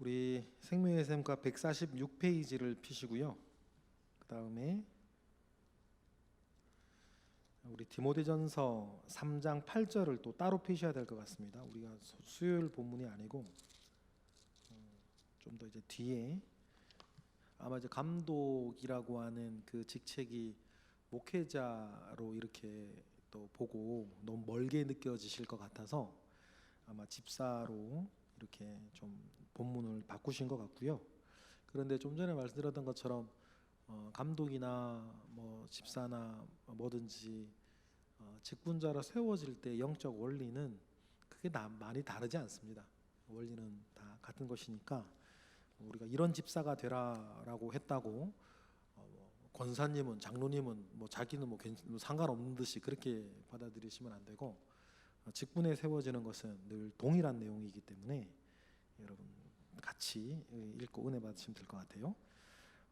우리 생명의 샘과 146페이지를 피시고요. 그 다음에 우리 디모데전서 3장 8절을 또 따로 피셔야 될 것 같습니다. 우리가 수요일 본문이 아니고 좀 더 이제 뒤에 아마 이제 감독이라고 하는 그 직책이 목회자로 이렇게 또 보고 너무 멀게 느껴지실 것 같아서 아마 집사로 이렇게 좀 본문을 바꾸신 것 같고요. 그런데 좀 전에 말씀드렸던 것처럼 감독이나 뭐 집사나 뭐든지 직분자로 세워질 때 영적 원리는 그게 많이 다르지 않습니다. 원리는 다 같은 것이니까 우리가 이런 집사가 되라라고 했다고 권사님은 장로님은 뭐 자기는 뭐 상관없는 듯이 그렇게 받아들이시면 안 되고 직분에 세워지는 것은 늘 동일한 내용이기 때문에 여러분 같이 읽고 은혜 받으시면 될 것 같아요.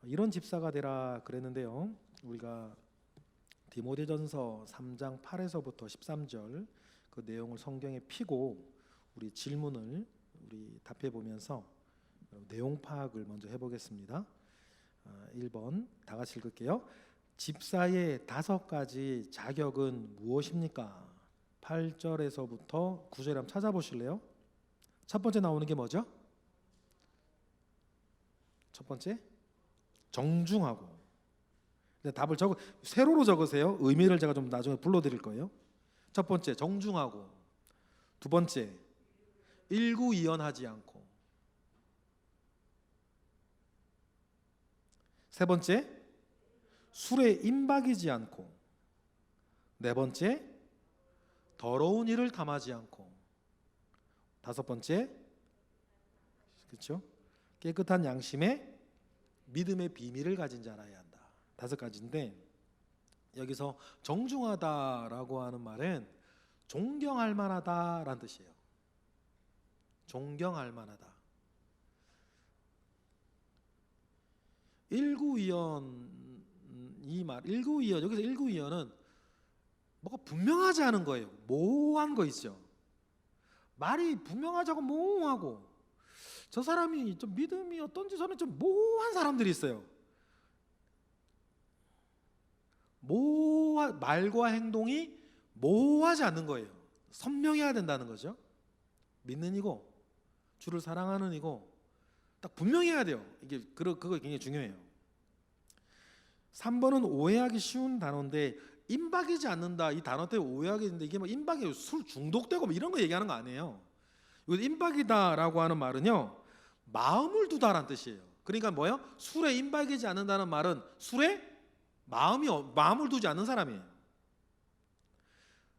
이런 집사가 되라 그랬는데요. 우리가 디모데전서 3장 8에서부터 13절 그 내용을 성경에 피고 우리 질문을 우리 답해 보면서 내용 파악을 먼저 해보겠습니다. 1번 다 같이 읽을게요. 집사의 5가지 자격은 무엇입니까? 8절에서부터 9절에 한번 찾아보실래요? 첫 번째 나오는 게 뭐죠? 첫 번째 정중하고. 답을 세로로 적으세요. 의미를 제가 좀 나중에 불러드릴 거예요. 첫 번째 정중하고, 두 번째 일구이연하지 않고, 세 번째 술에 임박이지 않고, 네 번째 더러운 일을 탐하지 않고, 다섯 번째 그렇죠? 깨끗한 양심에 믿음의 비밀을 가진 자라야 한다. 5가지인데 여기서 정중하다라고 하는 말은 존경할 만하다라는 뜻이에요. 존경할 만하다. 일구이연 여기서 일구이연은 뭐가 분명하지 않은 거예요. 모호한 거 있죠. 말이 분명하지 않고 모호하고 저 사람이 좀 믿음이 어떤지 저는 좀 모호한 사람들이 있어요. 말과 행동이 모호하지 않는 거예요. 선명해야 된다는 거죠. 믿는 이고 주를 사랑하는 이고 딱 분명해야 돼요. 이게 그거 굉장히 중요해요. 3번은 오해하기 쉬운 단어인데 임박이지 않는다 이 단어 때문에 오해하게 되는데 이게 뭐 임박이 술 중독되고 뭐 이런 거 얘기하는 거 아니에요. 이거 임박이다라고 하는 말은요 마음을 두다라는 뜻이에요. 그러니까 뭐예요? 술에 임박이지 않는다는 말은 술에 마음을 두지 않는 사람이에요.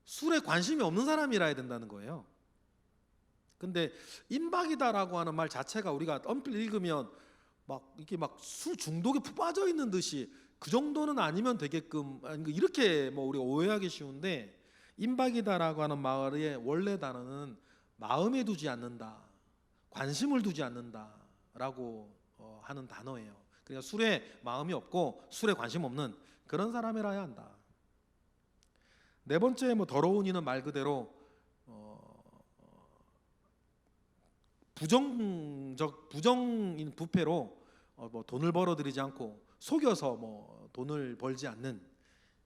술에 관심이 없는 사람이라 해야 된다는 거예요. 근데 임박이다라고 하는 말 자체가 우리가 엄필 읽으면 막 술 중독에 푹 빠져 있는 듯이 그 정도는 아니면 되게끔 이렇게 뭐 우리가 오해하기 쉬운데 임박이다라고 하는 말의 원래 단어는 마음에 두지 않는다, 관심을 두지 않는다라고 하는 단어예요. 그러니까 술에 마음이 없고 술에 관심 없는 그런 사람이라야 한다. 네 번째 뭐 더러운 이는 말 그대로 부정인 부패로 뭐 돈을 벌어들이지 않고 속여서 뭐 돈을 벌지 않는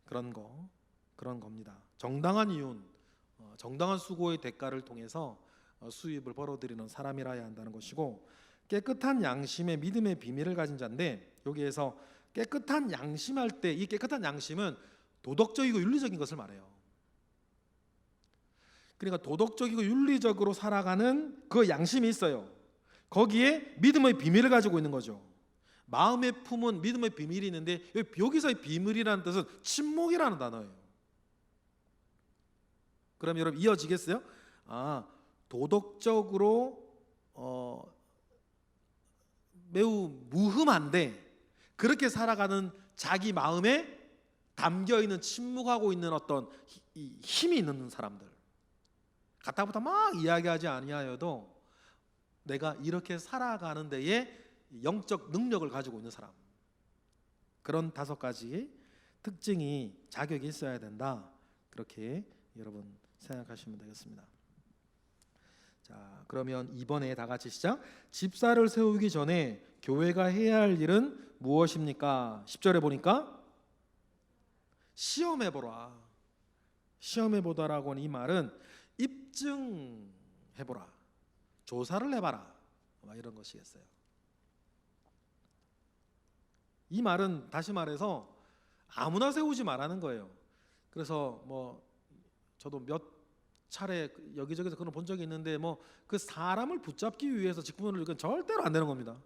그런 겁니다. 정당한 이윤, 정당한 수고의 대가를 통해서 수입을 벌어들이는 사람이라야 한다는 것이고 깨끗한 양심의 믿음의 비밀을 가진 자인데 여기에서 깨끗한 양심할 때 이 깨끗한 양심은 도덕적이고 윤리적인 것을 말해요. 그러니까 도덕적이고 윤리적으로 살아가는 그 양심이 있어요. 거기에 믿음의 비밀을 가지고 있는 거죠. 마음에 품은 믿음의 비밀이 있는데 여기서의 비밀이라는 뜻은 침묵이라는 단어예요. 그럼 여러분 이어지겠어요? 도덕적으로 매우 무흠한데 그렇게 살아가는 자기 마음에 담겨있는 침묵하고 있는 어떤 힘이 있는 사람들 가타부터 막 이야기하지 아니하여도 내가 이렇게 살아가는 데에 영적 능력을 가지고 있는 사람 그런 5가지 특징이 자격이 있어야 된다. 그렇게 여러분 생각하시면 되겠습니다. 자, 자, 그러면 이번에 다 같이 시작. 집사를 세우기 전에 교회가 해야 할 일은 무엇입니까? 10절에 보니까 시험해 보라. 시험해 보다라고 하는 이 말은 입증해 보라. 조사를 해 봐라. 이런 것이겠어요. 이 말은 다시 말해서 아무나 세우지 말라는 거예요. 그래서 뭐 저도 몇 차례 여기저기서 그런 본 적이 있는데 뭐 그 사람을 붙잡기 위해서 직분을 이건 절대로 안 되는 겁니다.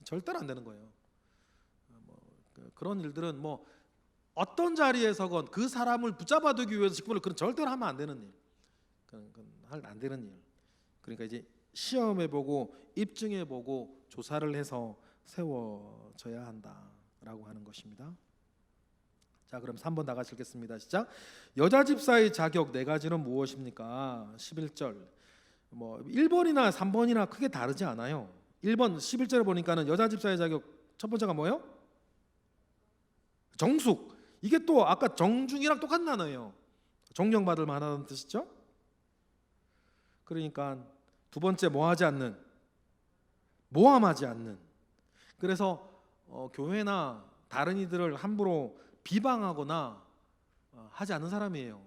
절대로 안 되는 거예요. 그런 일들은 뭐 어떤 자리에서건 그 사람을 붙잡아두기 위해서 직분을 그런 절대로 하면 안 되는 일. 그건 안 되는 일. 그러니까 이제 시험해보고 입증해보고 조사를 해서 세워져야 한다라고 하는 것입니다. 자, 그럼 3번 나가시겠습니다. 시작. 여자 집사의 자격 네 가지는 무엇입니까? 11절. 뭐 1번이나 3번이나 크게 다르지 않아요. 1번 11절에 보니까는 여자 집사의 자격 첫 번째가 뭐예요? 정숙. 이게 또 아까 정중이랑 똑같은 단어예요. 존경받을 만하다는 뜻이죠. 그러니까 두 번째 뭐하지 않는, 모함하지 않는. 그래서 교회나 다른 이들을 함부로 비방하거나 하지 않는 사람이에요.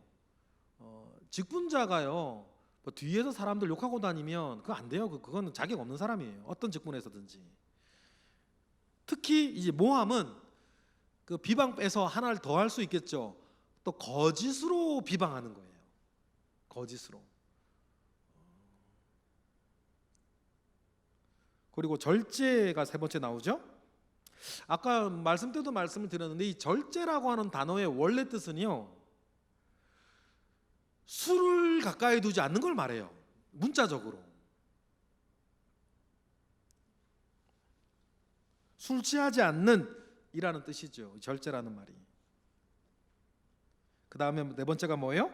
직분자가요 뭐 뒤에서 사람들 욕하고 다니면 그거 안 돼요. 그거는 자격 없는 사람이에요. 어떤 직분에서든지. 특히 이제 모함은 그 비방 빼서 하나를 더 할 수 있겠죠. 또 거짓으로 비방하는 거예요. 거짓으로. 그리고 절제가 세 번째 나오죠. 아까 말씀 때도 말씀을 드렸는데 이 절제라고 하는 단어의 원래 뜻은요, 술을 가까이 두지 않는 걸 말해요. 문자적으로 술 취하지 않는 이라는 뜻이죠. 절제라는 말이. 그 다음에 네 번째가 뭐예요?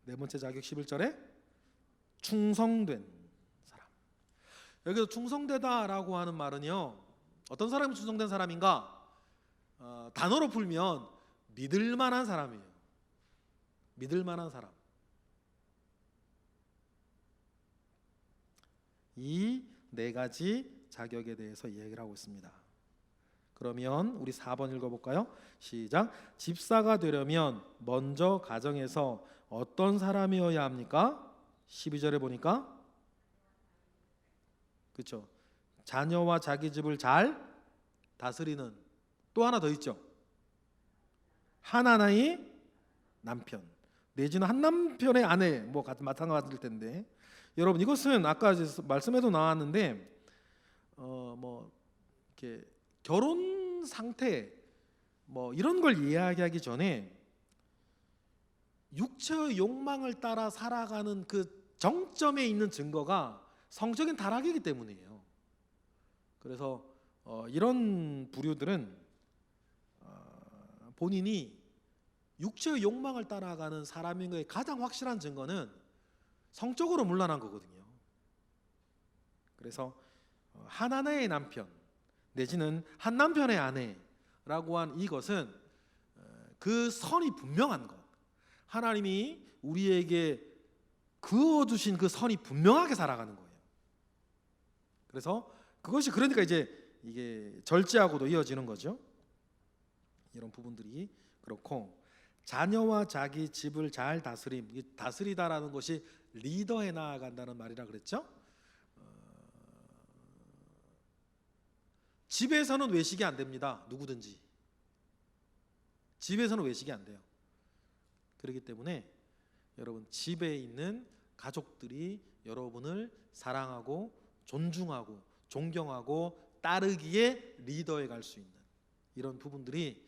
네 번째 자격 11절에 충성된 사람. 여기서 충성되다라고 하는 말은요, 어떤 사람이 충성된 사람인가? 단어로 풀면 믿을 만한 사람이에요. 믿을 만한 사람. 이 네 가지 자격에 대해서 이야기를 하고 있습니다. 그러면 우리 4번 읽어볼까요? 시작. 집사가 되려면 먼저 가정에서 어떤 사람이어야 합니까? 12절에 보니까 그렇죠. 자녀와 자기 집을 잘 다스리는, 또 하나 더 있죠. 하나의 남편 내지는 한 남편의 아내, 뭐 마찬가지일 텐데, 여러분 이것은 아까 말씀에도 나왔는데 뭐 이렇게 결혼 상태 뭐 이런 걸 이야기하기 전에 육체의 욕망을 따라 살아가는 그 정점에 있는 증거가 성적인 타락이기 때문이에요. 그래서 이런 부류들은 본인이 육체의 욕망을 따라가는 사람인 것의 가장 확실한 증거는 성적으로 문란한 거거든요. 그래서 한 아내의 남편 내지는 한 남편의 아내라고 한 이것은 그 선이 분명한 것, 하나님이 우리에게 그어주신 그 선이 분명하게 살아가는 거예요. 그래서 그것이 그러니까 이제 이게 절제하고도 이어지는 거죠. 이런 부분들이 그렇고, 자녀와 자기 집을 잘 다스림, 다스리다라는 것이 리더해 나아간다는 말이라 그랬죠. 집에서는 외식이 안 됩니다. 누구든지 집에서는 외식이 안 돼요. 그렇기 때문에 여러분 집에 있는 가족들이 여러분을 사랑하고 존중하고 존경하고 따르기에 리더에 갈 수 있는 이런 부분들이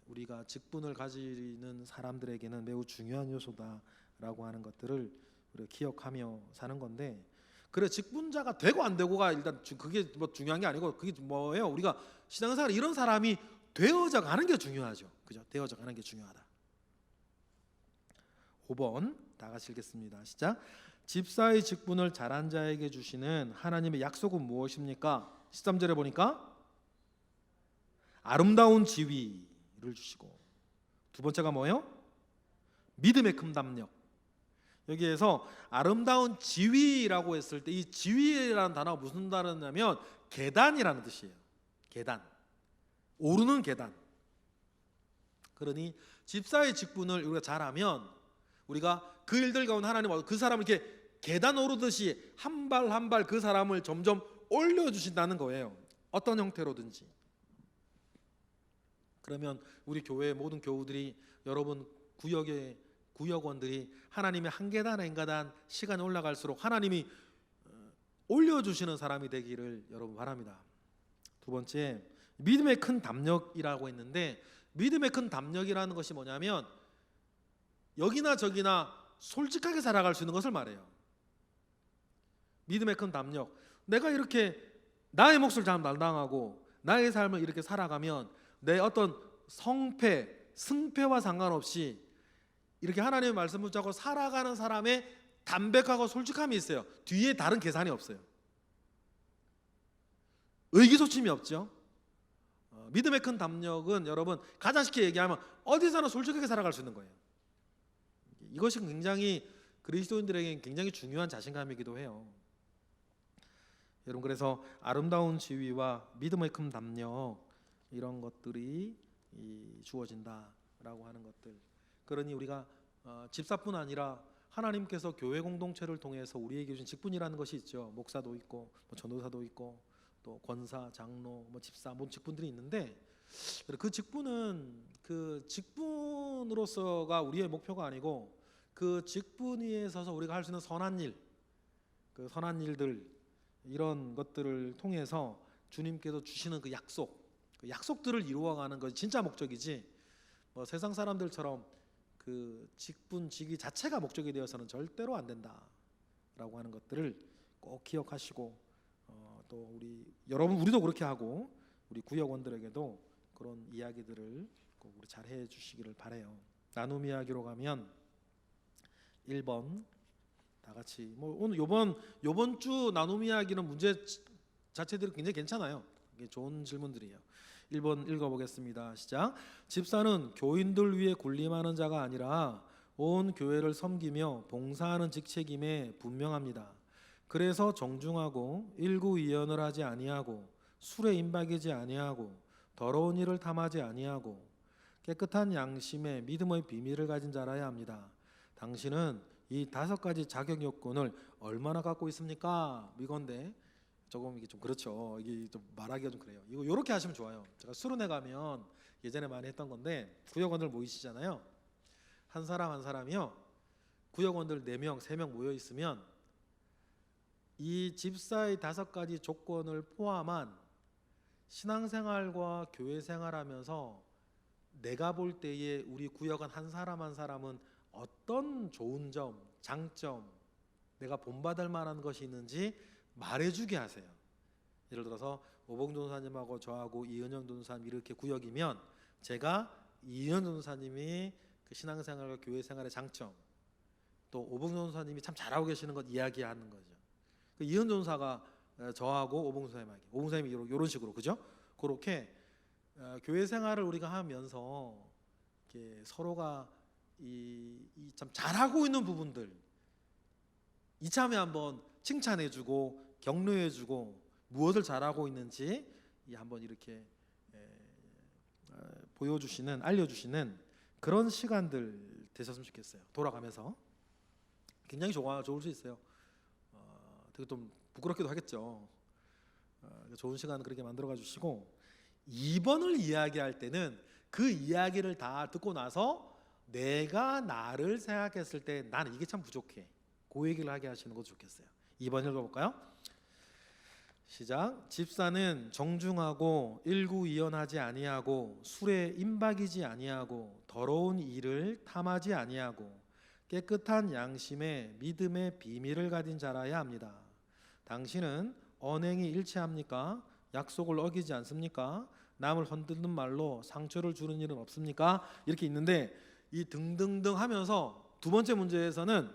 우리가 직분을 가지는 사람들에게는 매우 중요한 요소다라고 하는 것들을 우리가 기억하며 사는 건데, 그래 직분자가 되고 안 되고가 일단 그게 뭐 중요한 게 아니고, 그게 뭐예요? 우리가 신앙생활 이런 사람이 되어져 가는 게 중요하죠. 그죠? 되어져 가는 게 중요하다. 5번 다 같이 읽겠습니다. 시작. 집사의 직분을 잘한 자에게 주시는 하나님의 약속은 무엇입니까? 13절에 보니까 아름다운 지위를 주시고, 두 번째가 뭐예요? 믿음의 큰 담력. 여기에서 아름다운 지위라고 했을 때 이 지위라는 단어가 무슨 단어냐면 계단이라는 뜻이에요. 계단, 오르는 계단. 그러니 집사의 직분을 우리가 잘하면 우리가 그 일들 가운데 하나님 그 사람을 이렇게 계단 오르듯이 한 발 한 발 그 사람을 점점 올려주신다는 거예요. 어떤 형태로든지. 그러면 우리 교회의 모든 교우들이, 여러분 구역의 구역원들이 하나님의 한 계단 한 계단 시간이 올라갈수록 하나님이 올려주시는 사람이 되기를 여러분 바랍니다. 두 번째, 믿음의 큰 담력이라고 했는데, 믿음의 큰 담력이라는 것이 뭐냐면 여기나 저기나 솔직하게 살아갈 수 있는 것을 말해요. 믿음의 큰 담력, 내가 이렇게 나의 몫을 잘 감당하고 나의 삶을 이렇게 살아가면 내 어떤 성패, 승패와 상관없이 이렇게 하나님의 말씀 붙잡고 살아가는 사람의 담백하고 솔직함이 있어요. 뒤에 다른 계산이 없어요. 의기소침이 없죠. 믿음의 큰 담력은 여러분 가장 쉽게 얘기하면 어디서나 솔직하게 살아갈 수 있는 거예요. 이것이 굉장히 그리스도인들에게 굉장히 중요한 자신감이기도 해요. 여러분, 그래서 아름다운 지위와 믿음의 큰 담력, 이런 것들이 주어진다라고 하는 것들. 그러니 우리가 집사뿐 아니라 하나님께서 교회 공동체를 통해서 우리에게 주신 직분이라는 것이 있죠. 목사도 있고 전도사도 있고 또 권사, 장로, 집사, 모든 직분들이 있는데, 그 직분은 그 직분으로서가 우리의 목표가 아니고 그 직분 위에 서서 우리가 할 수 있는 선한 일, 그 선한 일들, 이런 것들을 통해서 주님께서 주시는 그 약속들을 이루어가는 것이 진짜 목적이지, 세상 사람들처럼 그 직분, 직위 자체가 목적이 되어서는 절대로 안 된다라고 하는 것들을 꼭 기억하시고, 또 우리도 그렇게 하고 우리 구역원들에게도 그런 이야기들을 꼭 우리 잘 해주시기를 바래요. 나눔 이야기로 가면 1번 다 같이 오늘 요번 주 나눔 이야기는 문제 자체들이 굉장히 괜찮아요. 이게 좋은 질문들이에요. 1번 읽어보겠습니다. 시작. 집사는 교인들 위해 군림하는 자가 아니라 온 교회를 섬기며 봉사하는 직책임에 분명합니다. 그래서 정중하고 일구이연을 하지 아니하고 술에 임박이지 아니하고 더러운 일을 탐하지 아니하고 깨끗한 양심에 믿음의 비밀을 가진 자라야 합니다. 당신은 이 5가지 자격 요건을 얼마나 갖고 있습니까? 이건데 조금 이게 좀 그렇죠. 이게 좀 말하기가 좀 그래요. 이거 요렇게 하시면 좋아요. 제가 수련회 가면 예전에 많이 했던 건데, 구역원들 모이시잖아요. 한 사람 한 사람이요, 구역원들 4명, 3명 모여 있으면 이 집사의 5가지 조건을 포함한 신앙생활과 교회생활하면서 내가 볼 때에 우리 구역원 한 사람 한 사람은 어떤 좋은 점, 장점, 내가 본받을 만한 것이 있는지 말해주게 하세요. 예를 들어서 오봉 전도사님하고 저하고 이은영 전도사님 이렇게 구역이면, 제가 이은영 전도사님이 그 신앙생활과 교회생활의 장점, 또 오봉 전도사님이 참 잘하고 계시는 것 이야기하는 거죠. 그 이은영 전도사가 저하고 오봉 전도사님이 이런 식으로, 그죠? 그렇게 교회생활을 우리가 하면서 이렇게 서로가 참 잘하고 있는 부분들 이참에 한번 칭찬해주고 격려해주고 무엇을 잘하고 있는지 한번 이렇게 보여주시는, 알려주시는 그런 시간들 되셨으면 좋겠어요. 돌아가면서 굉장히 좋을 수 있어요. 되게 좀 부끄럽기도 하겠죠. 좋은 시간 그렇게 만들어가 주시고, 2번을 이야기할 때는 그 이야기를 다 듣고 나서 내가 나를 생각했을 때 나는 이게 참 부족해, 그 얘기를 하게 하시는 것도 좋겠어요. 2번 읽어볼까요? 시작. 집사는 정중하고 일구이연하지 아니하고 술에 임박이지 아니하고 더러운 일을 탐하지 아니하고 깨끗한 양심에 믿음의 비밀을 가진 자라야 합니다. 당신은 언행이 일치합니까? 약속을 어기지 않습니까? 남을 흔드는 말로 상처를 주는 일은 없습니까? 이렇게 있는데, 이 등등등 하면서 두 번째 문제에서는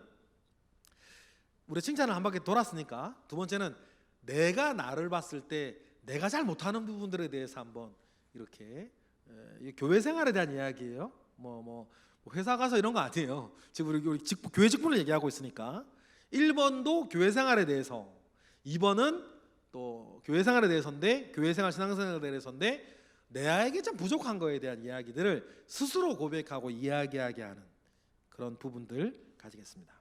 우리 칭찬을 한 바퀴 돌았으니까, 두 번째는 내가 나를 봤을 때 내가 잘 못하는 부분들에 대해서 한번 이렇게 교회 생활에 대한 이야기예요. 회사 가서 이런 거 아니에요. 지금 우리 교회 직분을 얘기하고 있으니까 1번도 교회 생활에 대해서, 2번은 또 교회 생활에 대해서인데, 교회 생활 신앙생활에 대해서인데 내에게 참 부족한 거에 대한 이야기들을 스스로 고백하고 이야기하게 하는 그런 부분들 가지겠습니다.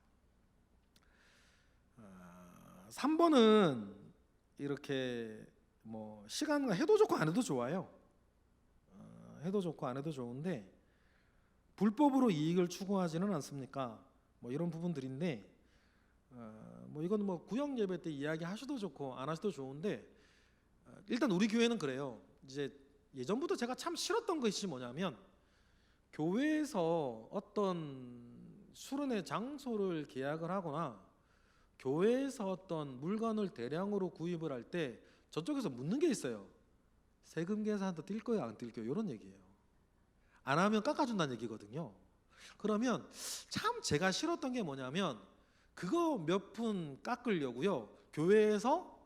3번은 이렇게 뭐 시간과 해도 좋고 안 해도 좋아요. 해도 좋고 안 해도 좋은데 불법으로 이익을 추구하지는 않습니까? 뭐 이런 부분들인데 뭐 이건 뭐 구역 예배 때 이야기 하셔도 좋고 안 하셔도 좋은데 일단 우리 교회는 그래요. 이제 예전부터 제가 참 싫었던 것이 뭐냐면 교회에서 어떤 수련회 장소를 계약을 하거나 교회에서 어떤 물건을 대량으로 구입을 할 때 저쪽에서 묻는 게 있어요. 세금 계산도 뛸 거야 안 뛸 거야 이런 얘기예요. 안 하면 깎아준다는 얘기거든요. 그러면 참 제가 싫었던 게 뭐냐면 그거 몇 푼 깎으려고요 교회에서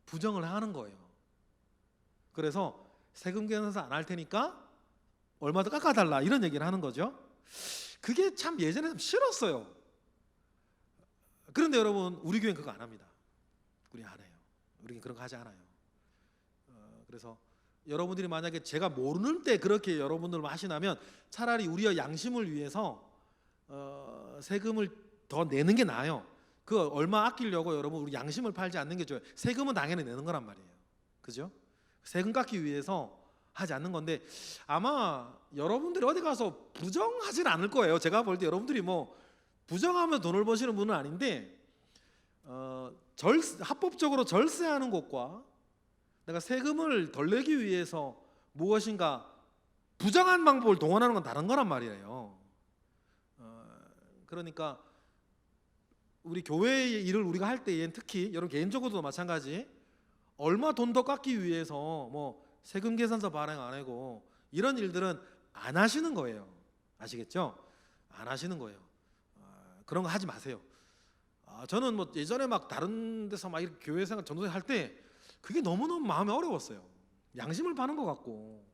부정을 하는 거예요. 그래서 세금 계산서 안 할 테니까 얼마 더 깎아달라 이런 얘기를 하는 거죠. 그게 참 예전에 좀 싫었어요. 그런데 여러분 우리 교회는 그거 안 합니다. 우리 안 해요. 우리는 그런 거 하지 않아요. 그래서 여러분들이 만약에 제가 모르는 때 그렇게 여러분들 하시나면 차라리 우리의 양심을 위해서 세금을 더 내는 게 나아요. 그 얼마 아끼려고 여러분 우리 양심을 팔지 않는 게 좋아요. 세금은 당연히 내는 거란 말이에요. 그죠? 세금 깎기 위해서 하지 않는 건데 아마 여러분들이 어디 가서 부정하진 않을 거예요. 제가 볼 때 여러분들이 뭐 부정하면 돈을 버시는 분은 아닌데 합법적으로 절세하는 곳과 내가 세금을 덜 내기 위해서 무엇인가 부정한 방법을 동원하는 건 다른 거란 말이에요. 그러니까 우리 교회의 일을 우리가 할 때엔 특히 여러분 개인적으로도 마찬가지 얼마 돈 더 깎기 위해서 뭐 세금 계산서 발행 안 하고 이런 일들은 안 하시는 거예요. 아시겠죠? 안 하시는 거예요. 그런 거 하지 마세요. 저는 뭐 예전에 막 다른 데서 막 이렇게 교회 생활 전도생 할 때 그게 너무너무 마음이 어려웠어요. 양심을 파는 것 같고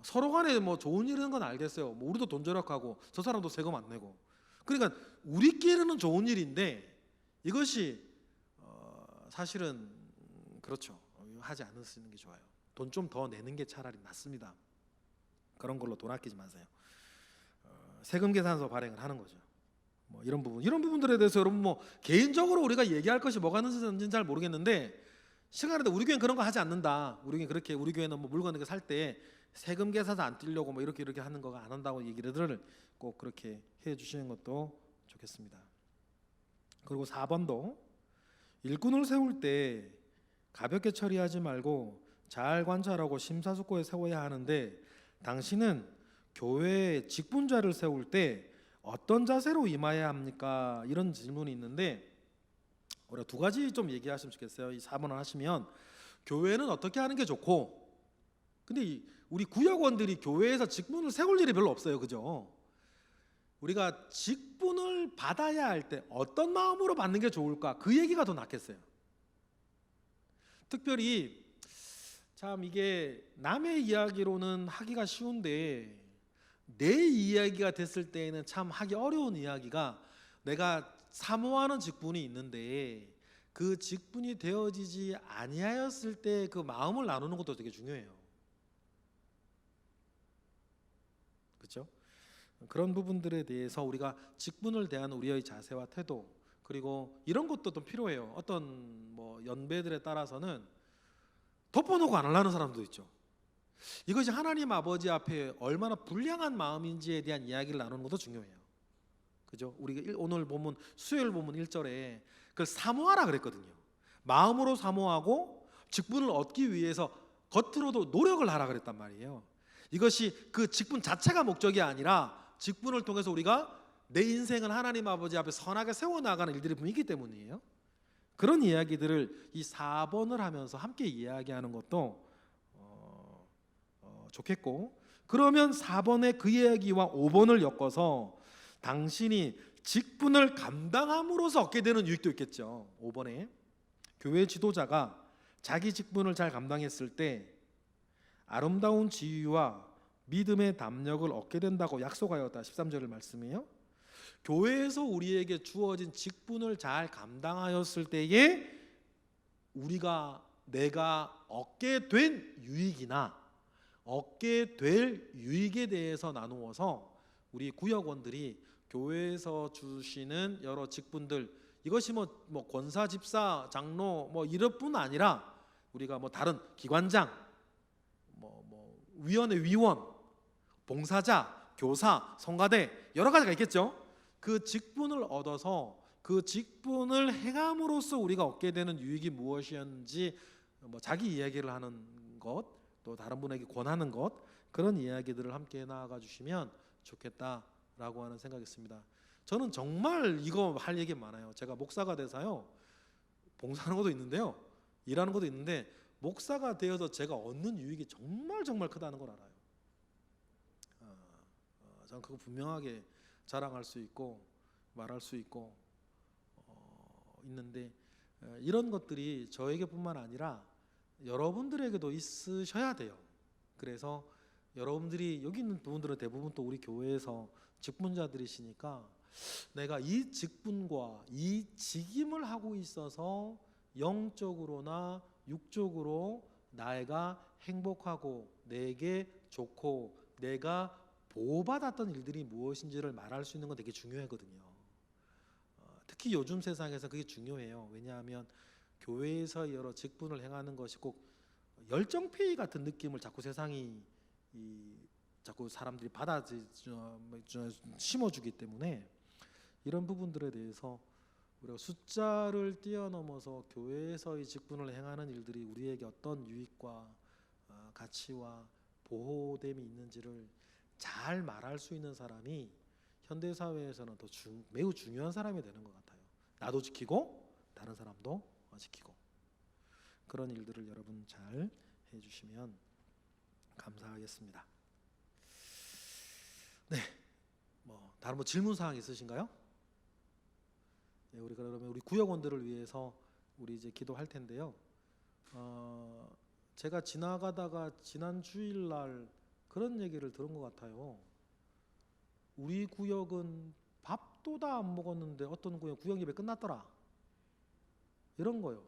서로 간에 뭐 좋은 일인 건 알겠어요. 뭐 우리도 돈 절약하고 저 사람도 세금 안 내고 그러니까 우리끼리는 좋은 일인데 이것이 사실은 그렇죠. 하지 않으시는 게 좋아요. 돈 좀 더 내는 게 차라리 낫습니다. 그런 걸로 돈 아끼지 마세요. 세금 계산서 발행을 하는 거죠. 뭐 이런 부분들에 대해서 여러분 뭐 개인적으로 우리가 얘기할 것이 뭐가 있는지는 잘 모르겠는데 시간에 우리 교회는 그런 거 하지 않는다. 우리 교회는 뭐 물건 살 때 세금 계산서 안 띄려고 뭐 이렇게 하는 거가 안 한다고 얘기를 꼭 그렇게 해 주시는 것도 좋겠습니다. 그리고 4번도 일꾼을 세울 때 가볍게 처리하지 말고 잘 관찰하고 심사숙고해 세워야 하는데 당신은 교회 직분자를 세울 때 어떤 자세로 임해야 합니까? 이런 질문이 있는데 우리가 두 가지 좀 얘기하시면 좋겠어요. 이 4번을 하시면 교회는 어떻게 하는 게 좋고 근데 우리 구역원들이 교회에서 직분을 세울 일이 별로 없어요. 그죠? 우리가 직분을 받아야 할 때 어떤 마음으로 받는 게 좋을까? 그 얘기가 더 낫겠어요. 특별히 참 이게 남의 이야기로는 하기가 쉬운데 내 이야기가 됐을 때에는 참 하기 어려운 이야기가 내가 사모하는 직분이 있는데 그 직분이 되어지지 아니하였을 때 그 마음을 나누는 것도 되게 중요해요. 그렇죠? 그런 부분들에 대해서 우리가 직분을 대한 우리의 자세와 태도 그리고 이런 것도 좀 필요해요. 어떤 뭐 연배들에 따라서는 덮어놓고 안 하려는 사람도 있죠. 이것이 하나님 아버지 앞에 얼마나 불량한 마음인지에 대한 이야기를 나누는 것도 중요해요. 그죠? 우리가 오늘 본문 수요일 본문 1절에 그걸 사모하라 그랬거든요. 마음으로 사모하고 직분을 얻기 위해서 겉으로도 노력을 하라 그랬단 말이에요. 이것이 그 직분 자체가 목적이 아니라 직분을 통해서 우리가 내 인생을 하나님 아버지 앞에 선하게 세워나가는 일들이 있기 때문이에요. 그런 이야기들을 이 4번을 하면서 함께 이야기하는 것도 좋겠고 그러면 4번의 그 이야기와 5번을 엮어서 당신이 직분을 감당함으로써 얻게 되는 유익도 있겠죠. 5번에 교회 지도자가 자기 직분을 잘 감당했을 때 아름다운 지위와 믿음의 담력을 얻게 된다고 약속하였다. 13절 말씀이에요. 교회에서 우리에게 주어진 직분을 잘 감당하였을 때에 내가 얻게 된 유익이나 얻게 될 유익에 대해서 나누어서 우리 구역원들이 교회에서 주시는 여러 직분들, 이것이 뭐 권사, 집사, 장로 뭐 이럴 뿐 아니라 우리가 뭐 다른 기관장, 뭐 위원회 위원, 봉사자, 교사, 성가대 여러 가지가 있겠죠. 그 직분을 얻어서 그 직분을 행함으로써 우리가 얻게 되는 유익이 무엇이었는지 뭐 자기 이야기를 하는 것, 또 다른 분에게 권하는 것, 그런 이야기들을 함께 나아가 주시면 좋겠다라고 하는 생각이 있습니다. 저는 정말 이거 할 얘기 많아요. 제가 목사가 돼서요, 봉사하는 것도 있는데요, 일하는 것도 있는데, 목사가 되어서 제가 얻는 유익이 정말 크다는 걸 알아요. 저는 그거 분명하게 자랑할 수 있고 말할 수 있고 있는데, 이런 것들이 저에게뿐만 아니라 여러분들에게도 있으셔야 돼요. 그래서 여러분들이 여기 있는 분들은 대부분 또 우리 교회에서 직분자들이시니까 내가 이 직분과 이 직임을 하고 있어서 영적으로나 육적으로 내가 행복하고 내게 좋고 내가 보호받았던 일들이 무엇인지를 말할 수 있는 건 되게 중요하거든요. 특히 요즘 세상에서 그게 중요해요. 왜냐하면 교회에서 여러 직분을 행하는 것이 꼭 열정페이 같은 느낌을 자꾸 세상이 자꾸 사람들이 심어주기 때문에 이런 부분들에 대해서 우리가 숫자를 뛰어넘어서 교회에서의 직분을 행하는 일들이 우리에게 어떤 유익과 가치와 보호됨이 있는지를 잘 말할 수 있는 사람이 현대사회에서는 더 매우 중요한 사람이 되는 것 같아요. 나도 지키고 다른 사람도 지키고, 그런 일들을 여러분 잘 해주시면 감사하겠습니다. 네, 다른 질문 사항 있으신가요? 네, 우리 그러면 우리 구역원들을 위해서 우리 이제 기도할 텐데요. 제가 지나가다가 지난 주일날 그런 얘기를 들은 것 같아요. 우리 구역은 밥도 다 안 먹었는데 어떤 구역 예배 끝났더라, 이런 거요.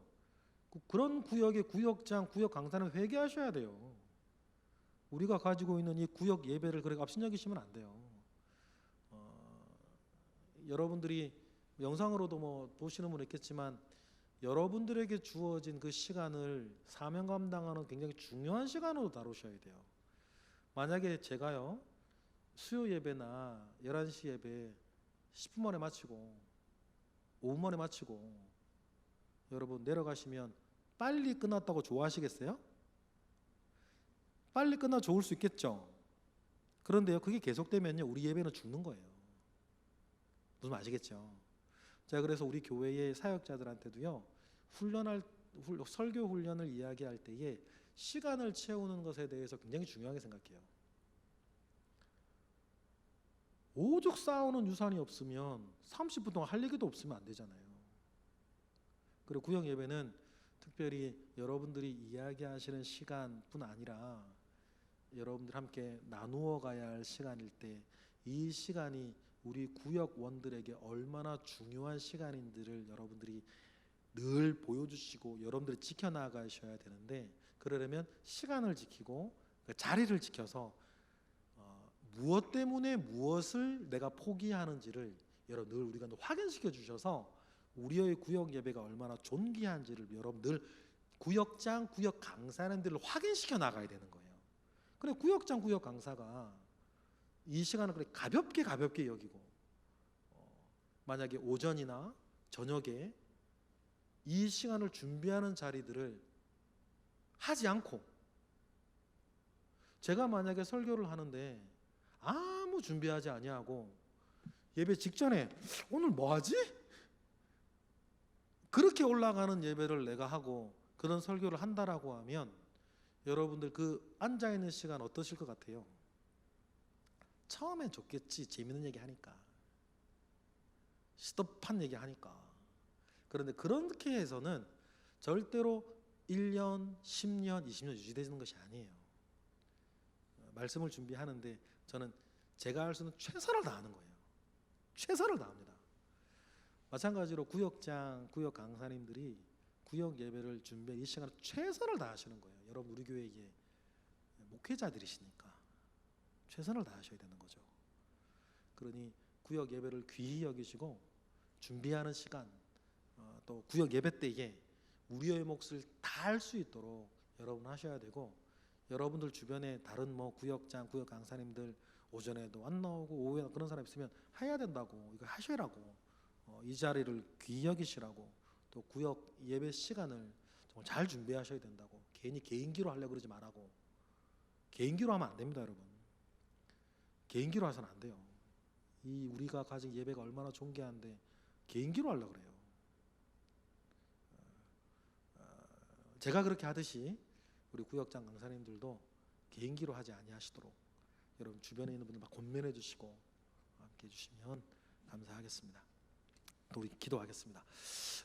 그런 구역의 구역장, 구역 강사는 회개하셔야 돼요. 우리가 가지고 있는 이 구역 예배를 그렇게 업신여기시면 안 돼요. 여러분들이 영상으로도 보시는 분 있겠지만 여러분들에게 주어진 그 시간을 사명 감당하는 굉장히 중요한 시간으로 다루셔야 돼요. 만약에 제가요, 수요 예배나 11시 예배 10분 만에 마치고 5분 만에 마치고 여러분 내려가시면 빨리 끝났다고 좋아하시겠어요? 빨리 끝나 좋을 수 있겠죠. 그런데요, 그게 계속되면요 우리 예배는 죽는 거예요. 무슨 말 아시겠죠? 자, 그래서 우리 교회의 사역자들한테도요, 설교 훈련을 이야기할 때에 시간을 채우는 것에 대해서 굉장히 중요하게 생각해요. 오죽 쌓아오는 유산이 없으면 30분 동안 할 얘기도 없으면 안 되잖아요. 그리고 구역 예배는 특별히 여러분들이 이야기하시는 시간뿐 아니라 여러분들 함께 나누어 가야 할 시간일 때 이 시간이 우리 구역원들에게 얼마나 중요한 시간인지를 여러분들이 늘 보여주시고 여러분들이 지켜나가셔야 되는데, 그러려면 시간을 지키고 자리를 지켜서 무엇 때문에 무엇을 내가 포기하는지를 여러분 늘 우리가 확인시켜 주셔서 우리의 구역 예배가 얼마나 존귀한지를 여러분 늘 구역장, 구역 강사님들을 확인시켜 나가야 되는 거예요. 그래, 구역장, 구역 강사가 이 시간을 그렇게 가볍게 여기고 만약에 오전이나 저녁에 이 시간을 준비하는 자리들을 하지 않고, 제가 만약에 설교를 하는데 아무 준비하지 아니하고 예배 직전에 오늘 뭐 하지? 그렇게 올라가는 예배를 내가 하고 그런 설교를 한다라고 하면 여러분들 그 앉아있는 시간 어떠실 것 같아요? 처음엔 좋겠지, 재밌는 얘기 하니까, 시덥한 얘기 하니까. 그런데 그렇게 해서는 절대로 1년, 10년, 20년 유지되는 것이 아니에요. 말씀을 준비하는데 저는 제가 할 수 있는 최선을 다하는 거예요. 최선을 다합니다. 마찬가지로 구역장, 구역 강사님들이 구역 예배를 준비해 이 시간에 최선을 다하시는 거예요. 여러분 우리 교회에 목회자들이시니까 최선을 다하셔야 되는 거죠. 그러니 구역 예배를 귀히 여기시고 준비하는 시간, 또 구역 예배 때에 우리의 몫을 다할 수 있도록 여러분 하셔야 되고, 여러분들 주변에 다른 뭐 구역장, 구역 강사님들 오전에도 안 나오고 오후에 그런 사람 있으면 해야 된다고, 이거 하셔라고, 이 자리를 귀히 여기시라고, 또 구역 예배 시간을 정말 잘 준비하셔야 된다고. 괜히 개인기로 하려고 그러지 말라고. 개인기로 하면 안 됩니다, 여러분. 개인기로 해서는 안 돼요. 이 우리가 가진 예배가 얼마나 존귀한데 개인기로 하려고 그래요. 제가 그렇게 하듯이 우리 구역장 강사님들도 개인기로 하지 아니하시도록 여러분 주변에 있는 분들 막 권면해 주시고 함께 해주시면 감사하겠습니다. 또 우리 기도하겠습니다.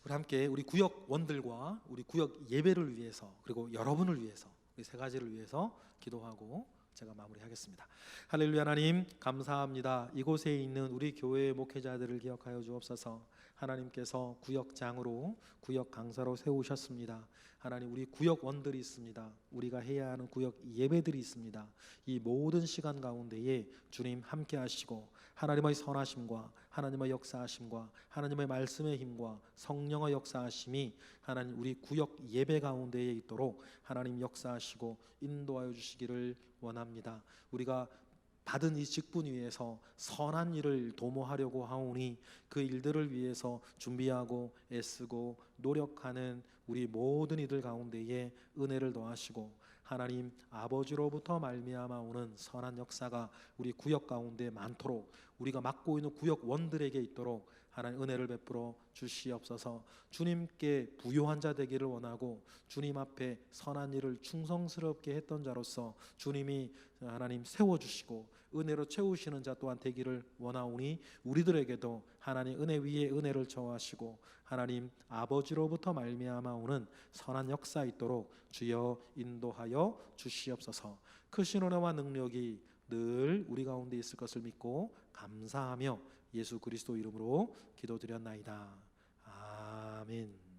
우리 함께 우리 구역원들과 우리 구역 예배를 위해서, 그리고 여러분을 위해서, 우리 세 가지를 위해서 기도하고 제가 마무리하겠습니다. 할렐루야. 하나님 감사합니다. 이곳에 있는 우리 교회의 목회자들을 기억하여 주옵소서. 하나님께서 구역장으로, 구역 강사로 세우셨습니다. 하나님, 우리 구역원들이 있습니다. 우리가 해야 하는 구역 예배들이 있습니다. 이 모든 시간 가운데에 주님 함께 하시고 하나님의 선하심과 하나님의 역사하심과 하나님의 말씀의 힘과 성령의 역사하심이 하나님 우리 구역 예배 가운데에 있도록 하나님 역사하시고 인도하여 주시기를 원합니다. 우리가 받은 이 직분 위에서 선한 일을 도모하려고 하오니 그 일들을 위해서 준비하고 애쓰고 노력하는 우리 모든 이들 가운데에 은혜를 더하시고 하나님 아버지로부터 말미암아 오는 선한 역사가 우리 구역 가운데 많도록, 우리가 맡고 있는 구역원들에게 있도록 하나님 은혜를 베풀어 주시옵소서. 주님께 부요한 자 되기를 원하고 주님 앞에 선한 일을 충성스럽게 했던 자로서 주님이 하나님 세워주시고 은혜로 채우시는 자 또한 되기를 원하오니 우리들에게도 하나님 은혜 위에 은혜를 더하시고 하나님 아버지로부터 말미암아 오는 선한 역사 있도록 주여 인도하여 주시옵소서. 크신 은혜와 능력이 늘 우리 가운데 있을 것을 믿고 감사하며 예수 그리스도 이름으로 기도드렸나이다. 아멘.